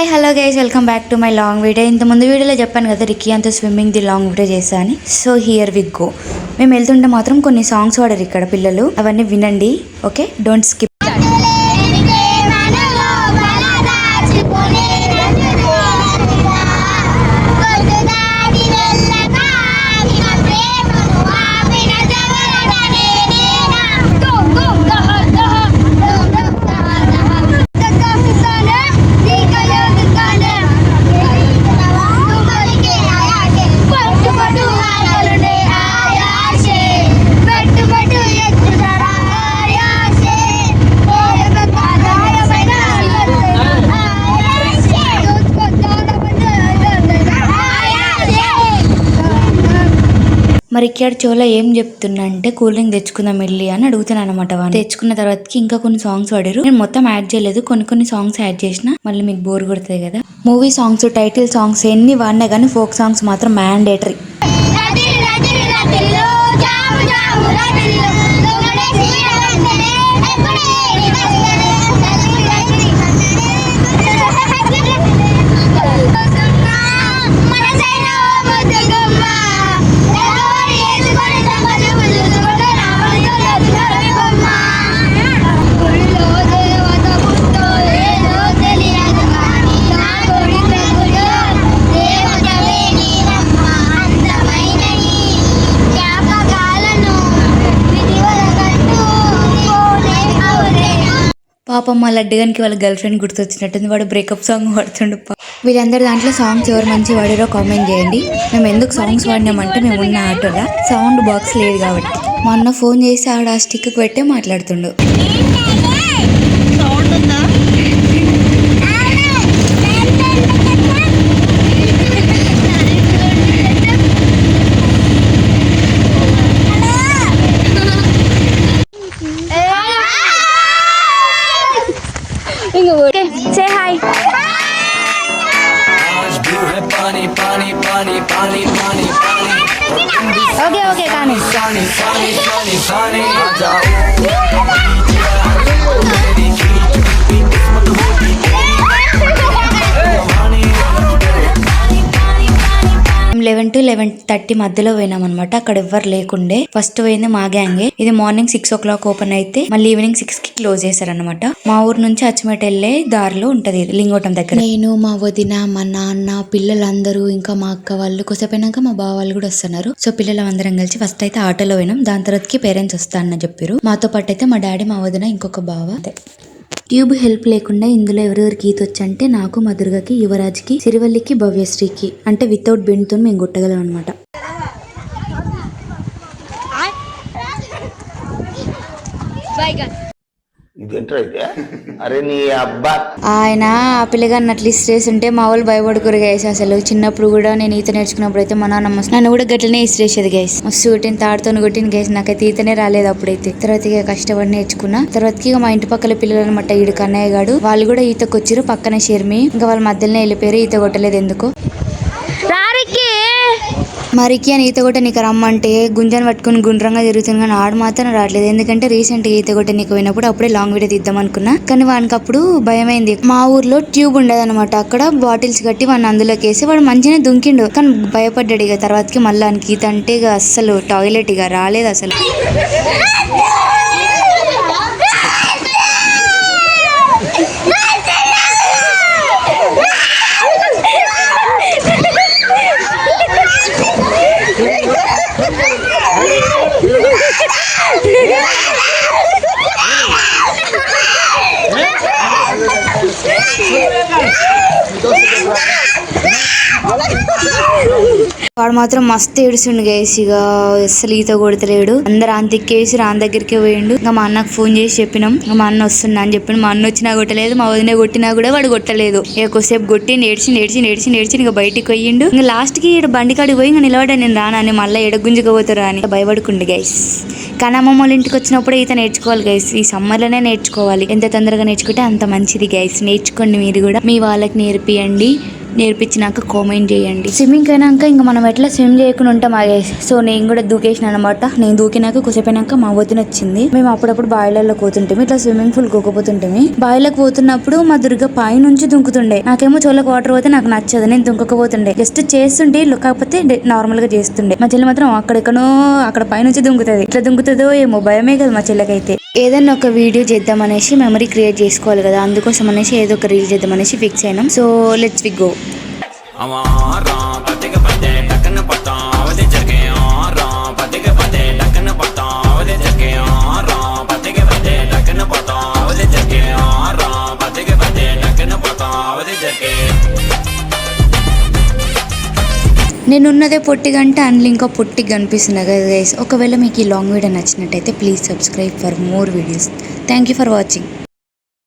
Hi hello guys, welcome back to my long video. ఇంత ముందు వీడియోలో చెప్పాను కదా రిక్కీ అంతా స్విమ్మింగ్ ది లాంగ్ వీడియో చేశా అని. So here we go. మేము వెళ్తుంటే మాత్రం కొన్ని సాంగ్స్ వాడారు ఇక్కడ పిల్లలు, అవన్నీ వినండి. Okay, don't skip. మరి ఇక్కడ చోలా ఏం చెప్తున్నా అంటే కూల్ డ్రింక్ తెచ్చుకుందాం వెళ్ళి అని అడుగుతున్నాను అనమాట. వాళ్ళు తెచ్చుకున్న తర్వాతకి ఇంకా కొన్ని సాంగ్స్ వాడారు. నేను మొత్తం యాడ్ చేయలేదు, కొన్ని సాంగ్స్ యాడ్ చేసిన మళ్ళీ మీకు బోర్ కొడుతుంది కదా. మూవీ సాంగ్స్, టైటిల్ సాంగ్స్ ఎన్ని వాడినా కానీ ఫోక్ సాంగ్స్ మాత్రం మ్యాండేటరీ. పాపం మా లడ్డుగానికి వాళ్ళ గర్ల్ ఫ్రెండ్ గుర్తొచ్చినట్టుంది. వాడు బ్రేకప్ సాంగ్ పాడుతుండు. వీళ్ళందరి దాంట్లో సాంగ్స్ ఎవరు మంచి వాడారో కామెంట్ చేయండి. మేము ఎందుకు సాంగ్స్ వాడినామంటే మేము ఉన్న ఆటోలో సౌండ్ బాక్స్ లేదు కాబట్టి. మా అన్న ఫోన్ చేసి ఆడ ఆ స్టిక్ పెట్టే మాట్లాడుతుండు. Say hi. Okay, Kani. మేము 11 to 11:30 మధ్యలో పోయినాం అనమాట. అక్కడ ఎవ్వరు లేకుండే. ఫస్ట్ పోయింది మా గ్యాంగే. ఇది మార్నింగ్ 6 o'clock ఓపెన్ అయితే మళ్ళీ ఈవినింగ్ 6 కి క్లోజ్ చేశారనమాట. మా ఊరు నుంచి అచ్చమేట వెళ్లే దారిలో ఉంటది లింగోటం దగ్గర. నేను, మా వదిన, మా నాన్న, పిల్లలందరూ ఇంకా మా అక్క వాళ్ళు, కొసేపోయినాక మా బావ వాళ్ళు కూడా వస్తున్నారు. సో పిల్లలందరం కలిసి ఫస్ట్ అయితే ఆటోలో పోయినాం. దాని తర్వాతకి పేరెంట్స్ వస్తానని చెప్పారు. మాతో పాటు అయితే మా డాడీ, మా వదిన, ఇంకొక బావ. ట్యూబ్ హెల్ప్ లేకుండా ఇందులో ఎవరెవరికి ఈత వచ్చంటే నాకు, మధుర్గకి, యువరాజ్కి, సిరివల్లికి, భవ్యశ్రీకి. అంటే వితౌట్ బెండ్తో మేము కొట్టగలం అనమాట. ఆయన ఆ పిల్లగాన్ని అట్లా ఇసిరేస్తుంటే మా వాళ్ళు భయపడుకోరు గైస్. అసలు చిన్నప్పుడు కూడా నేను ఈత నేర్చుకున్నప్పుడు అయితే మా నాన్న నన్ను కూడా గట్లనే ఇసిరేసేది గైస్. మస్తు కొట్టిన, తాడుతో కొట్టిన గైస్. నాకైతే ఈతనే రాలేదు అప్పుడైతే. తర్వాత ఇక కష్టపడి నేర్చుకున్నా. తర్వాత ఇక మా ఇంటి పక్కల పిల్లలు అనమాట, ఈడు కన్నయ్య గాడు, వాళ్ళు కూడా ఈతకు వచ్చారు. పక్కన షర్మి, ఇంకా వాళ్ళ మధ్యలోనే వెళ్ళిపోయారు. ఈత కొట్టలేదు ఎందుకో. మరికి అని ఈత కొట్ట నీకు రమ్మంటే గుంజను పట్టుకుని గుండ్రంగా తిరుగుతుంది, కానీ ఆడు మాత్రం రావట్లేదు. ఎందుకంటే రీసెంట్ గా ఈత కొట్ట నీకు పోయినప్పుడు అప్పుడే లాంగ్ వీడియో తీద్దాం అనుకున్నా, కానీ వానికి అప్పుడు భయమైంది. మా ఊర్లో ట్యూబ్ ఉండదన్నమాట. అక్కడ బాటిల్స్ కట్టి వాడిని అందులోకి వేసి వాడు మంచిగానే దుంకిండు, కానీ భయపడ్డాడు. ఇక తర్వాతకి మళ్ళీ వానికి ఈత అంటే ఇక అస్సలు టాయిలెట్ ఇక రాలేదు అసలు. వాడు మాత్రం మస్తు ఏడుస్తుండు గైస్. ఇక అస్సలు ఈత కొడతలేడు. అందరు అంతెక్కేసి రాన్ దగ్గరికి పోయిండు. ఇంకా మా అన్నకు ఫోన్ చేసి చెప్పినాం, ఇంకా మా అన్న వస్తున్నా అని చెప్పిన. మా అన్న వచ్చినా కొట్టలేదు, మా వదిన కొట్టినా కూడా వాడు కొట్టలేదు. ఇక కొద్దిసేపు కొట్టి నేడ్చి ఇక బయటికి పోయిండు. ఇంకా లాస్ట్ కి బండి కాడికి పోయి ఇంకా నిలబడ్డా, నేను రానని. మళ్ళీ ఎడగుంజుకోపోతారా అని భయపడుకుండు గైస్. కానీ అమ్మమ్మ వాళ్ళ ఇంటికి వచ్చినప్పుడే ఈత నేర్చుకోవాలి గైస్. ఈ సమ్మర్లోనే నేర్చుకోవాలి. ఎంత తొందరగా నేర్చుకుంటే అంత మంచిది గైస్. నేర్చుకోండి మీరు కూడా, మీ వాళ్ళకి నేర్పియండి. నేర్పించినాక కామెంట్ చేయండి. స్విమ్మింగ్ అయినాక ఇంకా మనం ఎట్లా స్విమ్ చేయకుండా ఉంటాం గైస్. సో నేను కూడా దూకేసిన అనమాట. నేను దూకినాక కుసేపోయినాక మా వదిన వచ్చింది. మేము అప్పుడప్పుడు బాయిలలో పోతుంటాం, ఇట్లా స్విమ్మింగ్ పూల్ కోకపోతుంటామి. బాయిలకు పోతున్నప్పుడు మా దుర్గ పై నుంచి దుంకుతుండే. నాకేమో చోళ్ళకి వాటర్ పోతే నాకు నచ్చదు, నేను దుంకకపోతుండే. జస్ట్ చేస్తుంటే కాకపోతే నార్మల్ గా చేస్తుండే. మా చెల్లి మాత్రం అక్కడ పై నుంచి దుంకుతుంది. ఇట్లా దుంకుతుందో ఏమో భయమే కదా మా చెల్లెకైతే. ఏదన్నా ఒక వీడియో చేద్దామనేసి మెమరీ క్రియేట్ చేసుకోవాలి కదా, అందుకోసం అనేసి ఏదో ఒక రీల్ చేద్దామనేసి ఫిక్స్ అయినాం. So let's we go. నేనున్నదే పొట్టిగంటే అందులో ఇంకా పొట్టిగా కనిపిస్తున్నా కదా గైస్. ఒకవేళ మీకు ఈ లాంగ్ వీడియో నచ్చినట్టయితే please subscribe for more videos. Thank you for watching.